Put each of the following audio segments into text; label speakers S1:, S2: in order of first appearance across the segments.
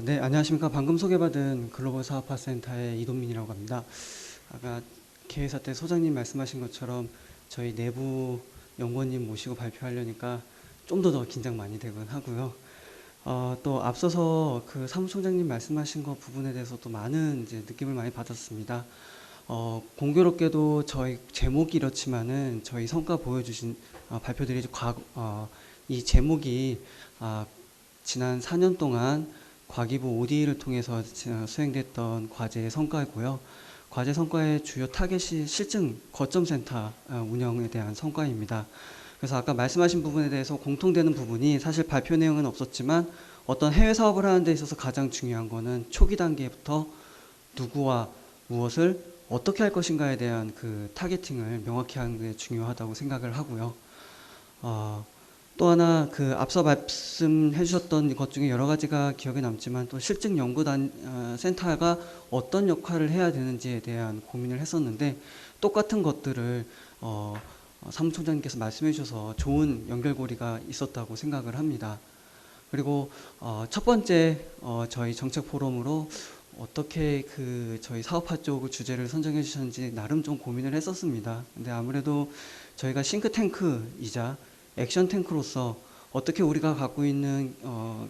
S1: 네, 안녕하십니까. 방금 소개받은 글로벌 사업화 센터의 이동민이라고 합니다. 아까 개회사 때 소장님 말씀하신 것처럼 저희 내부 연구원님 모시고 발표하려니까 좀 더 긴장 많이 되곤 하고요. 또 앞서서 그 사무총장님 말씀하신 것 부분에 대해서 또 많은 이제 느낌을 많이 받았습니다. 공교롭게도 저희 제목이 이렇지만은 저희 성과 보여주신 발표들이 이 제목이 지난 4년 동안 과기부 OD를 통해서 수행됐던 과제의 성과이고요. 과제 성과의 주요 타겟이 실증 거점센터 운영에 대한 성과입니다. 그래서 아까 말씀하신 부분에 대해서 공통되는 부분이 사실 발표 내용은 없었지만 어떤 해외 사업을 하는 데 있어서 가장 중요한 거는 초기 단계부터 누구와 무엇을 어떻게 할 것인가에 대한 그 타겟팅을 명확히 하는 게 중요하다고 생각을 하고요. 또 하나 그 앞서 말씀해 주셨던 것 중에 여러 가지가 기억에 남지만 또 실증 연구단 센터가 어떤 역할을 해야 되는지에 대한 고민을 했었는데 똑같은 것들을 사무총장님께서 말씀해 주셔서 좋은 연결고리가 있었다고 생각을 합니다. 그리고 첫 번째 저희 정책 포럼으로 어떻게 그 저희 사업화 쪽 주제를 선정해 주셨는지 나름 좀 고민을 했었습니다. 근데 아무래도 저희가 싱크탱크이자 액션 탱크로서 어떻게 우리가 갖고 있는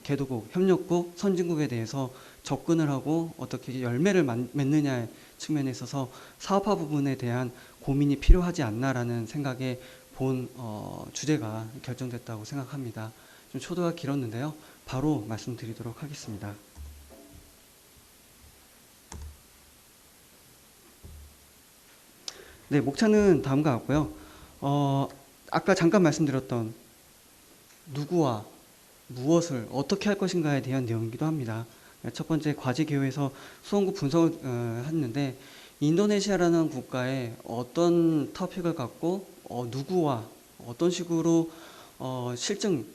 S1: 개도국, 협력국, 선진국에 대해서 접근을 하고 어떻게 열매를 맺느냐의 측면에 있어서 사업화 부분에 대한 고민이 필요하지 않나라는 생각에 본 주제가 결정됐다고 생각합니다. 좀 초도가 길었는데요. 바로 말씀드리도록 하겠습니다. 네, 목차는 다음과 같고요. 아까 잠깐 말씀드렸던 누구와 무엇을 어떻게 할 것인가에 대한 내용이기도 합니다. 첫 번째 과제 기호에서 수원국 분석을 했는데 인도네시아라는 국가에 어떤 토픽을 갖고 누구와 어떤 식으로 실증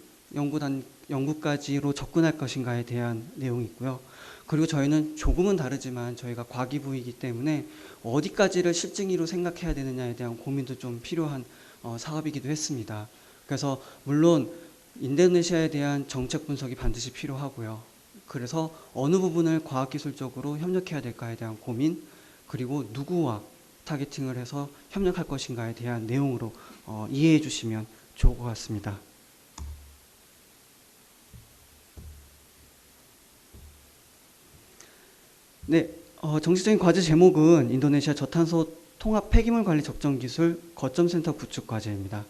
S1: 연구까지로 접근할 것인가에 대한 내용이 있고요. 그리고 저희는 조금은 다르지만 저희가 과기부이기 때문에 어디까지를 실증위로 생각해야 되느냐에 대한 고민도 좀 필요한 사업이기도 했습니다. 그래서 물론 인도네시아에 대한 정책 분석이 반드시 필요하고요. 그래서 어느 부분을 과학기술적으로 협력해야 될까에 대한 고민, 그리고 누구와 타겟팅을 해서 협력할 것인가에 대한 내용으로 이해해 주시면 좋을 것 같습니다. 네, 정식적인 과제 제목은 인도네시아 저탄소 통합 폐기물 관리 적정 기술 거점센터 구축 과제입니다.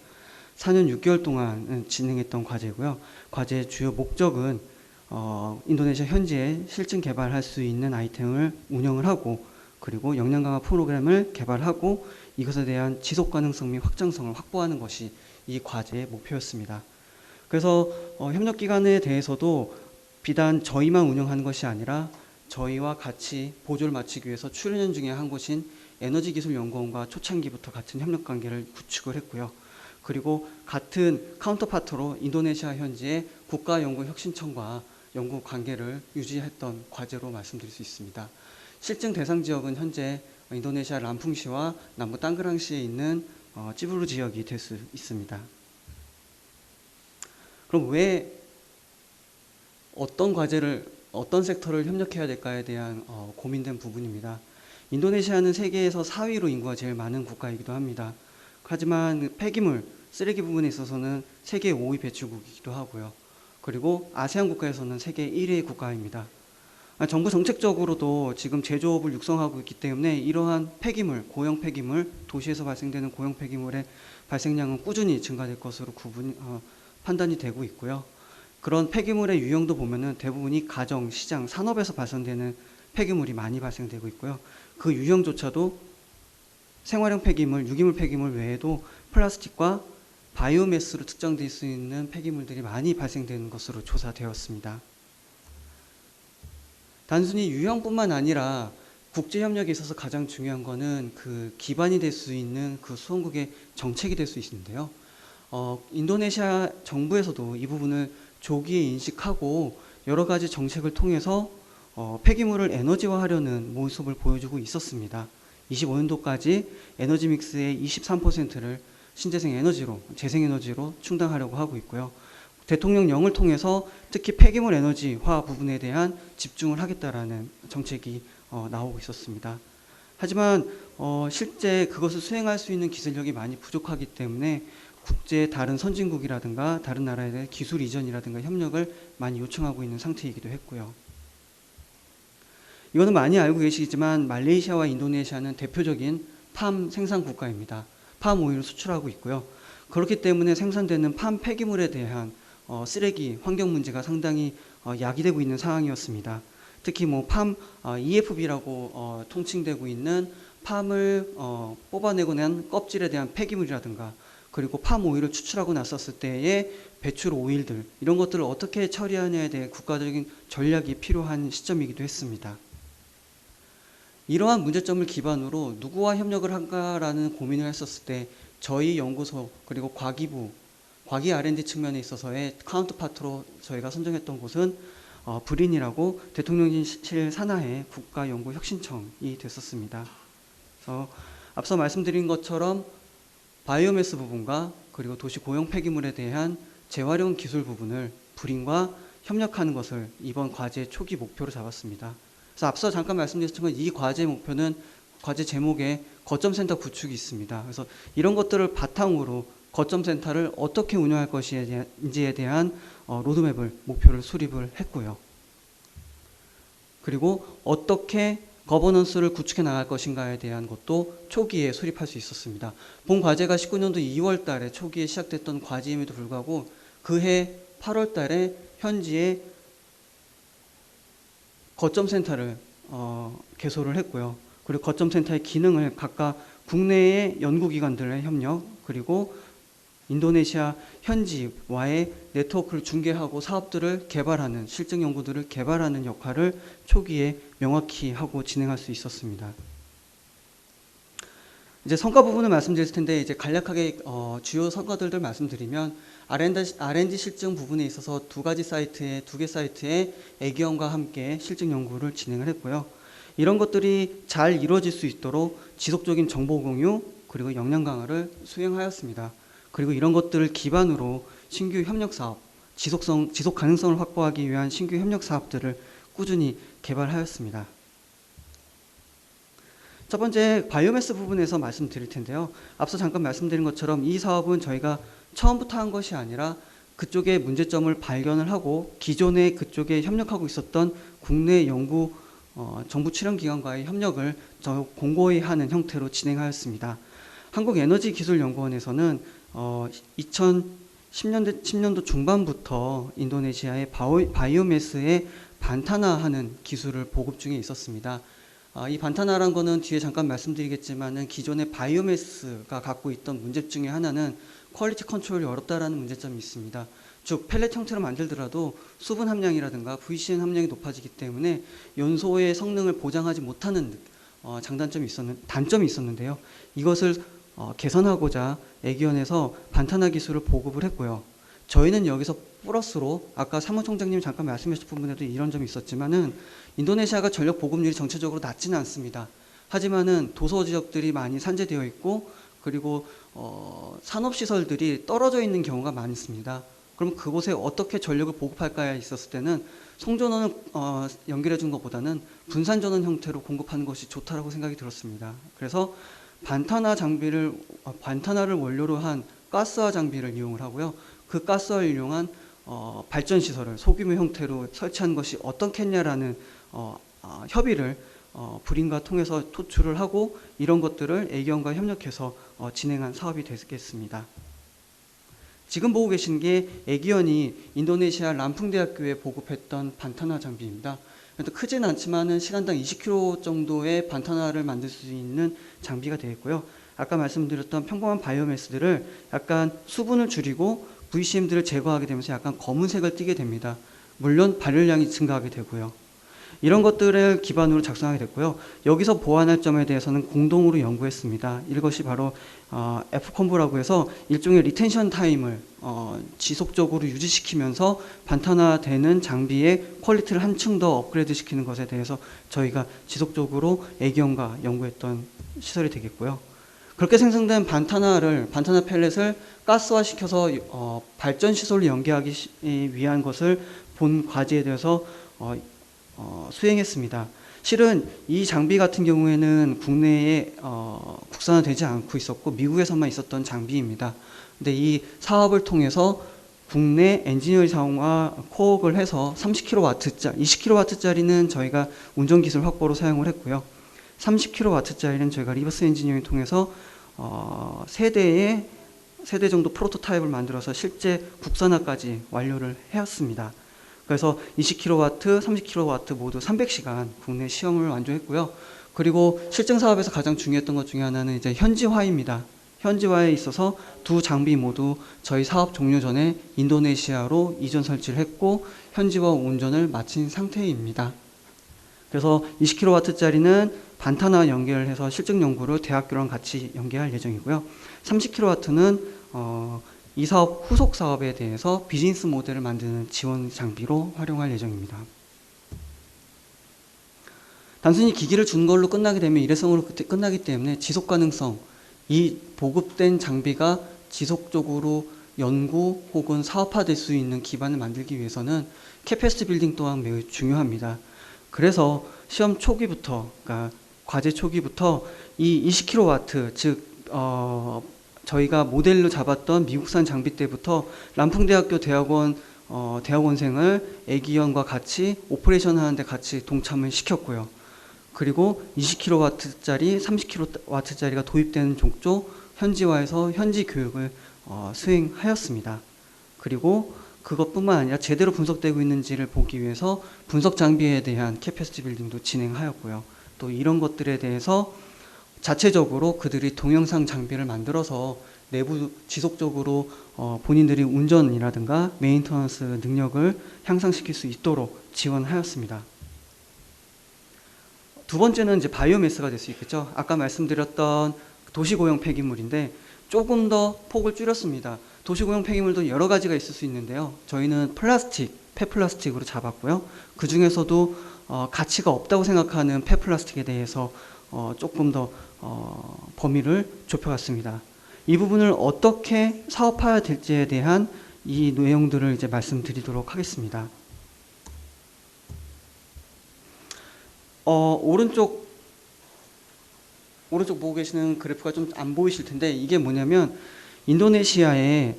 S1: 4년 6개월 동안 진행했던 과제고요. 과제의 주요 목적은 인도네시아 현지에 실증 개발할 수 있는 아이템을 운영을 하고 그리고 역량 강화 프로그램을 개발하고 이것에 대한 지속 가능성 및 확장성을 확보하는 것이 이 과제의 목표였습니다. 그래서 협력기관에 대해서도 비단 저희만 운영하는 것이 아니라 저희와 같이 보조를 마치기 위해서 출연 중에 한 곳인 에너지기술연구원과 초창기부터 같은 협력관계를 구축을 했고요. 그리고 같은 카운터파트로 인도네시아 현지의 국가연구혁신청과 연구관계를 유지했던 과제로 말씀드릴 수 있습니다. 실증 대상 지역은 현재 인도네시아 람풍시와 남부 땅그랑시에 있는 찌부루 지역이 될 수 있습니다. 그럼 왜 어떤 과제를 어떤 섹터를 협력해야 될까에 대한 고민된 부분입니다. 인도네시아는 세계에서 4위로 인구가 제일 많은 국가이기도 합니다. 하지만 폐기물, 쓰레기 부분에 있어서는 세계 5위 배출국이기도 하고요. 그리고 아세안 국가에서는 세계 1위 국가입니다. 정부 정책적으로도 지금 제조업을 육성하고 있기 때문에 이러한 폐기물, 고형 폐기물, 도시에서 발생되는 고형 폐기물의 발생량은 꾸준히 증가될 것으로 판단이 되고 있고요. 그런 폐기물의 유형도 보면은 대부분이 가정, 시장, 산업에서 발생되는 폐기물이 많이 발생되고 있고요. 그 유형조차도 생활형 폐기물, 유기물 폐기물 외에도 플라스틱과 바이오매스로 특정될 수 있는 폐기물들이 많이 발생되는 것으로 조사되었습니다. 단순히 유형뿐만 아니라 국제협력에 있어서 가장 중요한 거는 그 기반이 될 수 있는 그 수원국의 정책이 될 수 있는데요. 인도네시아 정부에서도 이 부분을 조기에 인식하고 여러 가지 정책을 통해서 폐기물을 에너지화하려는 모습을 보여주고 있었습니다. 25년도까지 에너지 믹스의 23%를 신재생 에너지로, 재생에너지로 충당하려고 하고 있고요. 대통령령을 통해서 특히 폐기물 에너지화 부분에 대한 집중을 하겠다라는 정책이 나오고 있었습니다. 하지만 실제 그것을 수행할 수 있는 기술력이 많이 부족하기 때문에 국제 다른 선진국이라든가 다른 나라에 대한 기술 이전이라든가 협력을 많이 요청하고 있는 상태이기도 했고요. 이거는 많이 알고 계시지만 말레이시아와 인도네시아는 대표적인 팜 생산 국가입니다. 팜 오일을 수출하고 있고요. 그렇기 때문에 생산되는 팜 폐기물에 대한 쓰레기 환경 문제가 상당히 야기되고 있는 상황이었습니다. 특히 팜 EFB라고 통칭되고 있는 팜을 뽑아내고 난 껍질에 대한 폐기물이라든가 그리고 팜 오일을 추출하고 났었을 때의 배출 오일들 이런 것들을 어떻게 처리하냐에 대해 국가적인 전략이 필요한 시점이기도 했습니다. 이러한 문제점을 기반으로 누구와 협력을 할까라는 고민을 했었을 때 저희 연구소 그리고 과기부, 과기 R&D 측면에 있어서의 카운터파트로 저희가 선정했던 곳은 브린이라고 대통령실 산하의 국가연구혁신청이 됐었습니다. 그래서 앞서 말씀드린 것처럼 바이오매스 부분과 그리고 도시 고용 폐기물에 대한 재활용 기술 부분을 브린과 협력하는 것을 이번 과제 초기 목표로 잡았습니다. 그래서 앞서 잠깐 말씀드렸지만 이 과제 목표는 과제 제목에 거점센터 구축이 있습니다. 그래서 이런 것들을 바탕으로 거점센터를 어떻게 운영할 것인지에 대한 로드맵을 목표를 수립을 했고요. 그리고 어떻게 거버넌스를 구축해 나갈 것인가에 대한 것도 초기에 수립할 수 있었습니다. 본 과제가 19년도 2월 달에 초기에 시작됐던 과제임에도 불구하고 그해 8월 달에 현지에 거점센터를 개소를 했고요. 그리고 거점센터의 기능을 각각 국내의 연구기관들의 협력 그리고 인도네시아 현지와의 네트워크를 중개하고 사업들을 개발하는 실증 연구들을 개발하는 역할을 초기에 명확히 하고 진행할 수 있었습니다. 이제 성과 부분을 말씀드릴 텐데 이제 간략하게 주요 성과들을 말씀드리면 R&D 실증 부분에 있어서 두 개 사이트에 애기원과 함께 실증 연구를 진행을 했고요. 이런 것들이 잘 이루어질 수 있도록 지속적인 정보 공유 그리고 역량 강화를 수행하였습니다. 그리고 이런 것들을 기반으로 신규 협력 사업, 지속 가능성을 확보하기 위한 신규 협력 사업들을 꾸준히 개발하였습니다. 첫 번째 바이오매스 부분에서 말씀드릴 텐데요. 앞서 잠깐 말씀드린 것처럼 이 사업은 저희가 처음부터 한 것이 아니라 그쪽의 문제점을 발견을 하고 기존에 그쪽에 협력하고 있었던 국내 연구 정부 출연기관과의 협력을 공고히 하는 형태로 진행하였습니다. 한국에너지기술연구원에서는 2010년도 중반부터 인도네시아의 바이오매스의 반탄화하는 기술을 보급 중에 있었습니다. 이 반탄화라는 거는 뒤에 잠깐 말씀드리겠지만은 기존의 바이오매스가 갖고 있던 문제 중에 하나는 퀄리티 컨트롤이 어렵다라는 문제점이 있습니다. 즉 펠렛 형태로 만들더라도 수분 함량이라든가 VCN 함량이 높아지기 때문에 연소의 성능을 보장하지 못하는 단점이 있었는데요. 이것을 개선하고자 애기원에서 반탄화 기술을 보급을 했고요. 저희는 여기서 플러스로 아까 사무총장님 잠깐 말씀하신 부분에도 이런 점이 있었지만은 인도네시아가 전력 보급률이 전체적으로 낮지는 않습니다. 하지만은 도서 지역들이 많이 산재되어 있고 그리고 산업시설들이 떨어져 있는 경우가 많습니다. 그럼 그곳에 어떻게 전력을 보급할까에 있었을 때는 송전원을 연결해 준 것보다는 분산전원 형태로 공급하는 것이 좋다라고 생각이 들었습니다. 그래서 반탄화를 원료로 한 가스화 장비를 이용을 하고요. 그 가스화를 이용한 발전시설을 소규모 형태로 설치한 것이 어떻겠냐라는 협의를 브린과 통해서 토출을 하고 이런 것들을 애기원과 협력해서 진행한 사업이 되겠습니다. 지금 보고 계신 게 애기원이 인도네시아 람풍대학교에 보급했던 반탄화 장비입니다. 크진 않지만은 시간당 20kg 정도의 반탄화를 만들 수 있는 장비가 되겠고요. 아까 말씀드렸던 평범한 바이오매스들을 약간 수분을 줄이고 VCM들을 제거하게 되면서 약간 검은색을 띠게 됩니다. 물론 발열량이 증가하게 되고요. 이런 것들을 기반으로 작성하게 됐고요. 여기서 보완할 점에 대해서는 공동으로 연구했습니다. 이것이 바로 F컴브라고 해서 일종의 리텐션 타임을 지속적으로 유지시키면서 반탄화되는 장비의 퀄리티를 한층 더 업그레이드 시키는 것에 대해서 저희가 지속적으로 애기원과 연구했던 시설이 되겠고요. 그렇게 생성된 반탄화 펠렛을 가스화시켜서 발전 시설로 연계하기 위한 것을 본 과제에 대해서 수행했습니다. 실은 이 장비 같은 경우에는 국내에 국산화되지 않고 있었고 미국에서만 있었던 장비입니다. 근데 이 사업을 통해서 국내 엔지니어링 사원과 코업을 해서 30kW짜리, 20kW짜리는 저희가 운전기술 확보로 사용을 했고요. 30kW짜리는 저희가 리버스 엔지니어링 통해서 세 대 정도 프로토타입을 만들어서 실제 국산화까지 완료를 해왔습니다. 그래서 20kW, 30kW 모두 300시간 국내 시험을 완료했고요. 그리고 실증 사업에서 가장 중요했던 것 중에 하나는 이제 현지화입니다. 현지화에 있어서 두 장비 모두 저희 사업 종료 전에 인도네시아로 이전 설치를 했고 현지화 운전을 마친 상태입니다. 그래서 20kW짜리는 반탄화 연결을 해서 실증 연구를 대학교랑 같이 연계할 예정이고요. 30kW는 이 사업 후속 사업에 대해서 비즈니스 모델을 만드는 지원 장비로 활용할 예정입니다. 단순히 기기를 준 걸로 끝나게 되면 일회성으로 끝나기 때문에 지속 가능성, 이 보급된 장비가 지속적으로 연구 혹은 사업화될 수 있는 기반을 만들기 위해서는 캐패시티 빌딩 또한 매우 중요합니다. 그래서 시험 초기부터, 그러니까 과제 초기부터 이 20kW, 즉 저희가 모델로 잡았던 미국산 장비 때부터 람풍대학교 대학원생을 애기원과 같이 오퍼레이션 하는데 같이 동참을 시켰고요. 그리고 20kW짜리, 30kW짜리가 도입되는 족조 현지화해서 현지 교육을 수행하였습니다. 그리고 그것뿐만 아니라 제대로 분석되고 있는지를 보기 위해서 분석 장비에 대한 캐패시티 빌딩도 진행하였고요. 또 이런 것들에 대해서 자체적으로 그들이 동영상 장비를 만들어서 내부 지속적으로 본인들이 운전이라든가 메인터넌스 능력을 향상시킬 수 있도록 지원하였습니다. 두 번째는 이제 바이오매스가 될 수 있겠죠. 아까 말씀드렸던 도시고용 폐기물인데 조금 더 폭을 줄였습니다. 도시고용 폐기물도 여러 가지가 있을 수 있는데요. 저희는 폐플라스틱으로 잡았고요. 그 중에서도 가치가 없다고 생각하는 폐플라스틱에 대해서 조금 더 범위를 좁혀갔습니다. 이 부분을 어떻게 사업화해야 될지에 대한 이 내용들을 이제 말씀드리도록 하겠습니다. 오른쪽 보고 계시는 그래프가 좀 안 보이실 텐데 이게 뭐냐면 인도네시아의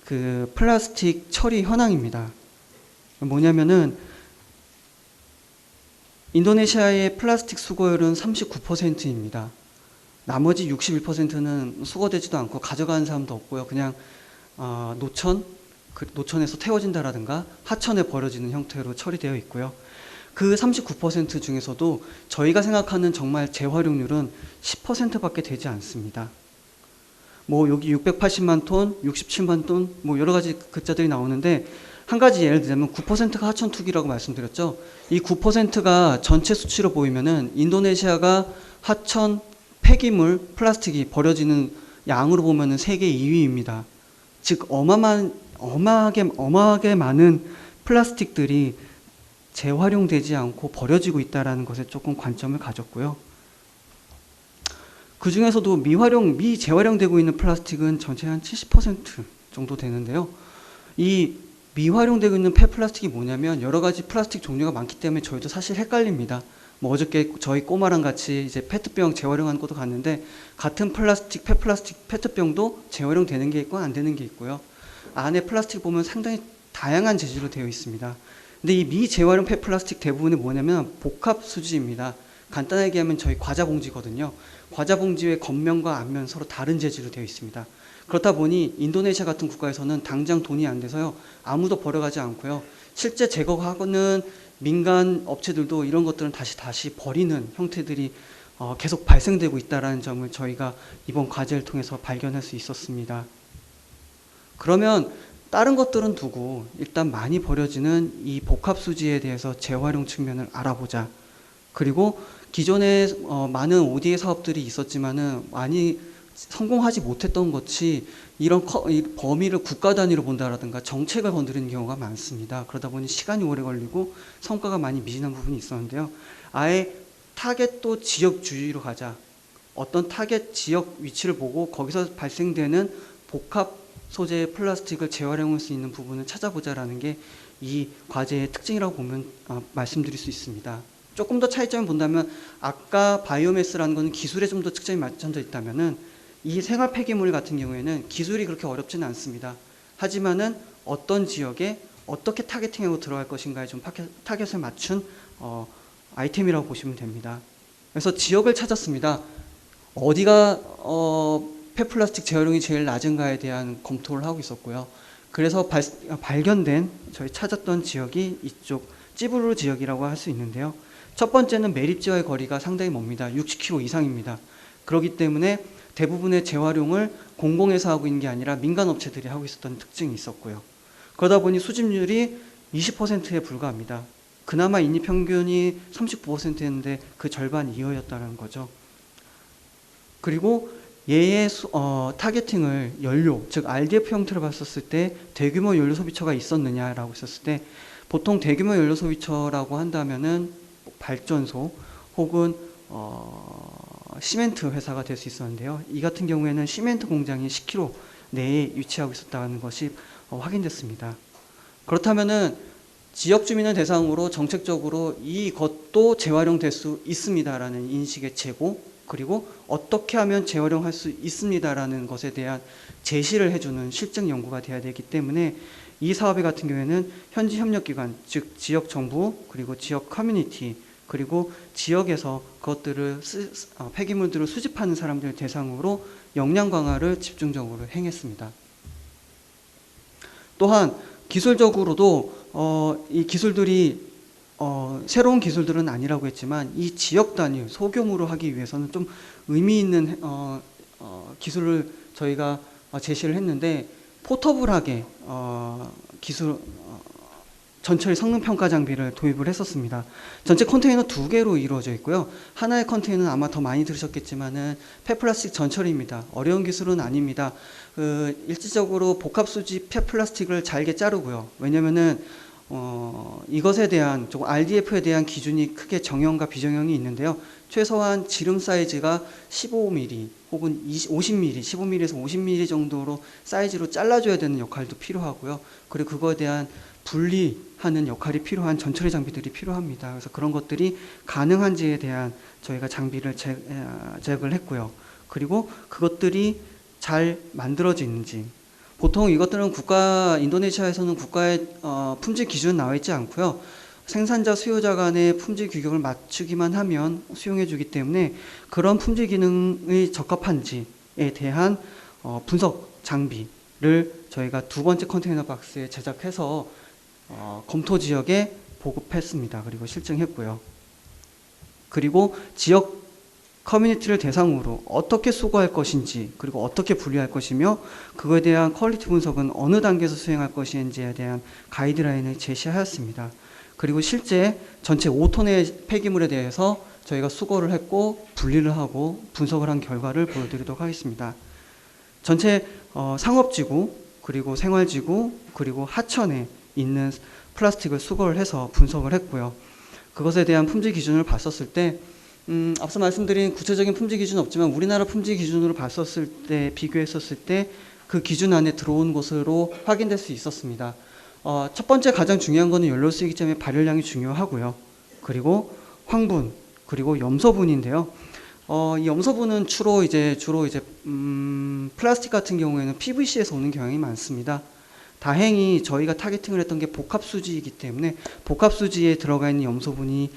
S1: 그 플라스틱 처리 현황입니다. 뭐냐면은 인도네시아의 플라스틱 수거율은 39%입니다. 나머지 61%는 수거되지도 않고 가져가는 사람도 없고요. 그냥 노천에서 태워진다라든가 하천에 버려지는 형태로 처리되어 있고요. 그 39% 중에서도 저희가 생각하는 정말 재활용률은 10%밖에 되지 않습니다. 뭐 여기 680만 톤, 67만 톤, 뭐 여러 가지 글자들이 나오는데 한 가지 예를 들자면 9%가 하천 투기라고 말씀드렸죠. 이 9%가 전체 수치로 보이면은 인도네시아가 하천 폐기물 플라스틱이 버려지는 양으로 보면은 세계 2위입니다. 즉 어마하게 많은 플라스틱들이 재활용되지 않고 버려지고 있다는 것에 조금 관점을 가졌고요. 그 중에서도 미재활용되고 있는 플라스틱은 전체 한 70% 정도 되는데요. 이 미활용되고 있는 폐플라스틱이 뭐냐면 여러 가지 플라스틱 종류가 많기 때문에 저희도 사실 헷갈립니다. 뭐 어저께 저희 꼬마랑 같이 이제 페트병 재활용하는 것도 갔는데 같은 폐플라스틱 페트병도 재활용되는 게 있고 안 되는 게 있고요. 안에 플라스틱 보면 상당히 다양한 재질로 되어 있습니다. 근데 이 미재활용 폐플라스틱 대부분이 뭐냐면 복합 수지입니다. 간단하게 하면 저희 과자 봉지거든요. 과자 봉지의 겉면과 앞면 서로 다른 재질로 되어 있습니다. 그렇다 보니 인도네시아 같은 국가에서는 당장 돈이 안 돼서요. 아무도 버려가지 않고요. 실제 제거하고는 민간 업체들도 이런 것들은 다시 버리는 형태들이 계속 발생되고 있다는 점을 저희가 이번 과제를 통해서 발견할 수 있었습니다. 그러면 다른 것들은 두고 일단 많이 버려지는 이 복합수지에 대해서 재활용 측면을 알아보자. 그리고 기존에 많은 ODA 사업들이 있었지만은 많이 성공하지 못했던 것이 이런 범위를 국가 단위로 본다라든가 정책을 건드리는 경우가 많습니다. 그러다 보니 시간이 오래 걸리고 성과가 많이 미진한 부분이 있었는데요. 아예 타겟도 지역주의로 가자. 어떤 타겟 지역 위치를 보고 거기서 발생되는 복합 소재의 플라스틱을 재활용할 수 있는 부분을 찾아보자라는 게 이 과제의 특징이라고 보면 말씀드릴 수 있습니다. 조금 더 차이점을 본다면 아까 바이오매스라는 것은 기술에 좀 더 특징이 맞춰져 있다면은 이 생활 폐기물 같은 경우에는 기술이 그렇게 어렵지는 않습니다. 하지만은 어떤 지역에 어떻게 타겟팅하고 들어갈 것인가에 좀 타겟을 맞춘 아이템이라고 보시면 됩니다. 그래서 지역을 찾았습니다. 어디가 폐플라스틱 재활용이 제일 낮은가에 대한 검토를 하고 있었고요. 그래서 발견된 저희 찾았던 지역이 이쪽 찌부루 지역이라고 할 수 있는데요. 첫 번째는 매립지와의 거리가 상당히 멉니다. 60km 이상입니다. 그렇기 때문에 대부분의 재활용을 공공에서 하고 있는 게 아니라 민간 업체들이 하고 있었던 특징이 있었고요. 그러다 보니 수집률이 20%에 불과합니다. 그나마 인입 평균이 39%였는데 그 절반 이하였다는 거죠. 그리고 얘의 타겟팅을 연료, 즉 RDF 형태로 봤었을 때 대규모 연료 소비처가 있었느냐라고 했었을 때 보통 대규모 연료 소비처라고 한다면은 발전소 혹은 시멘트 회사가 될 수 있었는데요. 이 같은 경우에는 시멘트 공장이 10km 내에 위치하고 있었다는 것이 확인됐습니다. 그렇다면은 지역 주민을 대상으로 정책적으로 이것도 재활용될 수 있습니다라는 인식의 제고, 그리고 어떻게 하면 재활용할 수 있습니다라는 것에 대한 제시를 해주는 실증 연구가 돼야 되기 때문에 이 사업의 같은 경우에는 현지 협력기관, 즉 지역 정부, 그리고 지역 커뮤니티, 그리고 지역에서 그것들을 폐기물들을 수집하는 사람들 대상으로 역량 강화를 집중적으로 행했습니다. 또한 기술적으로도 이 기술들이 새로운 기술들은 아니라고 했지만 이 지역 단위 소규모로 하기 위해서는 좀 의미 있는 기술을 저희가 제시를 했는데 포터블하게 기술 전철 성능 평가 장비를 도입을 했었습니다. 전체 컨테이너 2개로 이루어져 있고요. 하나의 컨테이너는 아마 더 많이 들으셨겠지만은 폐플라스틱 전처리입니다. 어려운 기술은 아닙니다. 일시적으로 복합 수지 폐플라스틱을 잘게 자르고요. 왜냐면은 이것에 대한 조금 RDF에 대한 기준이 크게 정형과 비정형이 있는데요. 최소한 지름 사이즈가 15mm 혹은 50mm, 15mm에서 50mm 정도로 사이즈로 잘라줘야 되는 역할도 필요하고요. 그리고 그거에 대한 분리하는 역할이 필요한 전처리 장비들이 필요합니다. 그래서 그런 것들이 가능한지에 대한 저희가 장비를 제작을 했고요. 그리고 그것들이 잘 만들어지는지, 보통 이것들은 인도네시아에서는 국가의 품질 기준 나와 있지 않고요. 생산자, 수요자 간의 품질 규격을 맞추기만 하면 수용해 주기 때문에 그런 품질 기능이 적합한지에 대한 분석 장비를 저희가 두 번째 컨테이너 박스에 제작해서 검토 지역에 보급했습니다. 그리고 실증했고요. 그리고 지역 커뮤니티를 대상으로 어떻게 수거할 것인지, 그리고 어떻게 분리할 것이며 그거에 대한 퀄리티 분석은 어느 단계에서 수행할 것인지에 대한 가이드라인을 제시하였습니다. 그리고 실제 전체 5톤의 폐기물에 대해서 저희가 수거를 했고 분리를 하고 분석을 한 결과를 보여드리도록 하겠습니다. 전체 상업지구, 그리고 생활지구, 그리고 하천에 있는 플라스틱을 수거를 해서 분석을 했고요. 그것에 대한 품질 기준을 봤었을 때 앞서 말씀드린 구체적인 품질 기준은 없지만 우리나라 품질 기준으로 봤었을 때, 비교했었을 때 그 기준 안에 들어온 것으로 확인될 수 있었습니다. 첫 번째 가장 중요한 것은 연료 쓰이기점의 발열량이 중요하고요. 그리고 황분, 그리고 염소분인데요. 이 염소분은 주로 이제 플라스틱 같은 경우에는 PVC에서 오는 경향이 많습니다. 다행히 저희가 타겟팅을 했던 게 복합수지이기 때문에 복합수지에 들어가 있는 염소분이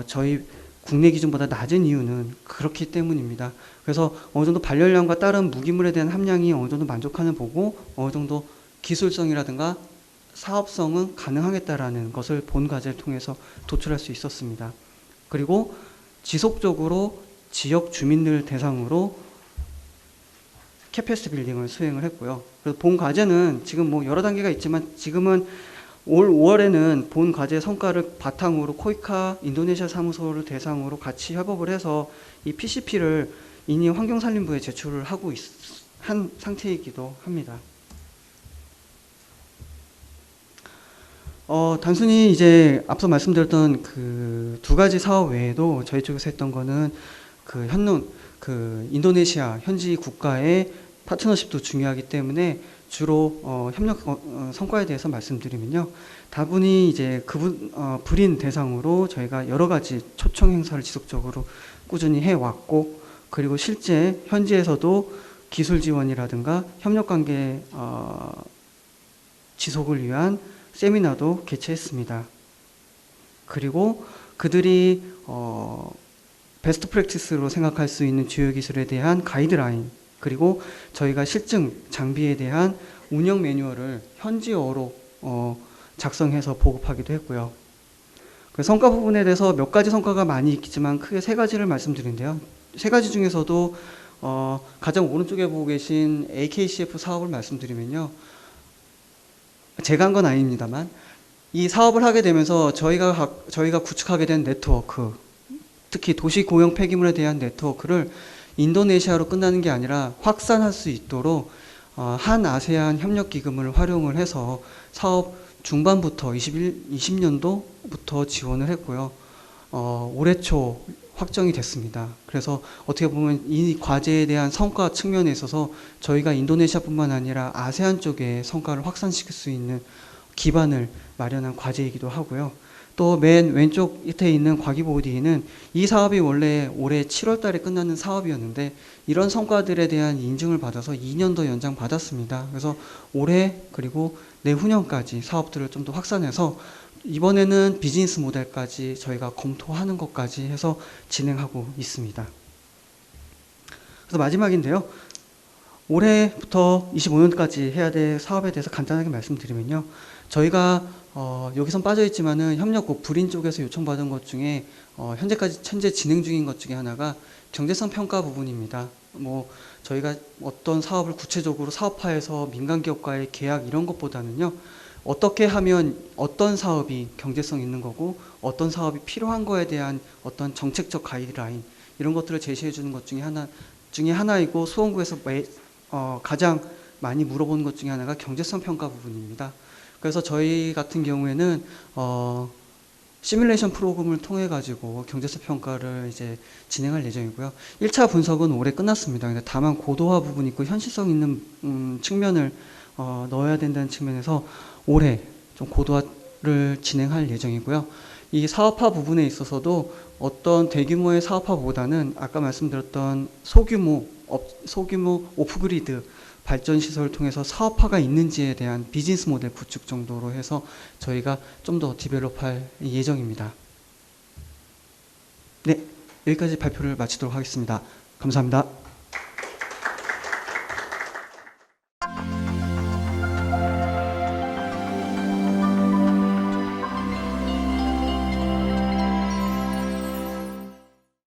S1: 저희 국내 기준보다 낮은 이유는 그렇기 때문입니다. 그래서 어느 정도 발열량과 다른 무기물에 대한 함량이 어느 정도 만족하는 보고 어느 정도 기술성이라든가 사업성은 가능하겠다라는 것을 본 과제를 통해서 도출할 수 있었습니다. 그리고 지속적으로 지역 주민들 대상으로 캐패시티 빌딩을 수행을 했고요. 그래서 본 과제는 지금 뭐 여러 단계가 있지만 지금은 올 5월에는 본 과제 성과를 바탕으로 코이카 인도네시아 사무소를 대상으로 같이 협업을 해서 이 PCP를 인이 환경산림부에 제출을 하고 한 상태이기도 합니다. 단순히 이제 앞서 말씀드렸던 그 두 가지 사업 외에도 저희 쪽에서 했던 거는 인도네시아 현지 국가의 파트너십도 중요하기 때문에 주로 협력 성과에 대해서 말씀드리면요. 다분히 이제 불인 대상으로 저희가 여러 가지 초청 행사를 지속적으로 꾸준히 해왔고, 그리고 실제 현지에서도 기술 지원이라든가 협력 관계 지속을 위한 세미나도 개최했습니다. 그리고 그들이 베스트 프랙티스로 생각할 수 있는 주요 기술에 대한 가이드라인, 그리고 저희가 실증 장비에 대한 운영 매뉴얼을 현지어로 작성해서 보급하기도 했고요. 그 성과 부분에 대해서 몇 가지 성과가 많이 있겠지만 크게 세 가지를 말씀드린데요. 세 가지 중에서도 가장 오른쪽에 보고 계신 AKCF 사업을 말씀드리면요. 제가 한 건 아닙니다만 이 사업을 하게 되면서 저희가 구축하게 된 네트워크, 특히 도시 고용 폐기물에 대한 네트워크를 인도네시아로 끝나는 게 아니라 확산할 수 있도록 한 아세안 협력 기금을 활용을 해서 사업 중반부터 20년도부터 지원을 했고요. 올해 초 확정이 됐습니다. 그래서 어떻게 보면 이 과제에 대한 성과 측면에 있어서 저희가 인도네시아뿐만 아니라 아세안 쪽에 성과를 확산시킬 수 있는 기반을 마련한 과제이기도 하고요. 또 맨 왼쪽 밑에 있는 과기보디는 이 사업이 원래 올해 7월 달에 끝나는 사업이었는데 이런 성과들에 대한 인증을 받아서 2년 더 연장받았습니다. 그래서 올해 그리고 내후년까지 사업들을 좀 더 확산해서 이번에는 비즈니스 모델까지 저희가 검토하는 것까지 해서 진행하고 있습니다. 그래서 마지막인데요. 올해부터 25년까지 해야 될 사업에 대해서 간단하게 말씀드리면요. 저희가 여기선 빠져있지만은 협력국 불인 쪽에서 요청받은 것 중에 현재 진행 중인 것 중에 하나가 경제성 평가 부분입니다. 저희가 어떤 사업을 구체적으로 사업화해서 민간기업과의 계약 이런 것보다는요. 어떻게 하면 어떤 사업이 경제성 있는 거고 어떤 사업이 필요한 거에 대한 어떤 정책적 가이드라인 이런 것들을 제시해 주는 것 중에 하나이고 수원구에서 가장 많이 물어보는 것 중에 하나가 경제성 평가 부분입니다. 그래서 저희 같은 경우에는 시뮬레이션 프로그램을 통해 가지고 경제성 평가를 이제 진행할 예정이고요. 1차 분석은 올해 끝났습니다. 근데 다만 고도화 부분이 있고 현실성 있는 측면을 넣어야 된다는 측면에서 올해 좀 고도화를 진행할 예정이고요. 이 사업화 부분에 있어서도 어떤 대규모의 사업화보다는 아까 말씀드렸던 소규모 오프그리드 발전 시설을 통해서 사업화가 있는지에 대한 비즈니스 모델 구축 정도로 해서 저희가 좀 더 디벨롭할 예정입니다. 네, 여기까지 발표를 마치도록 하겠습니다. 감사합니다.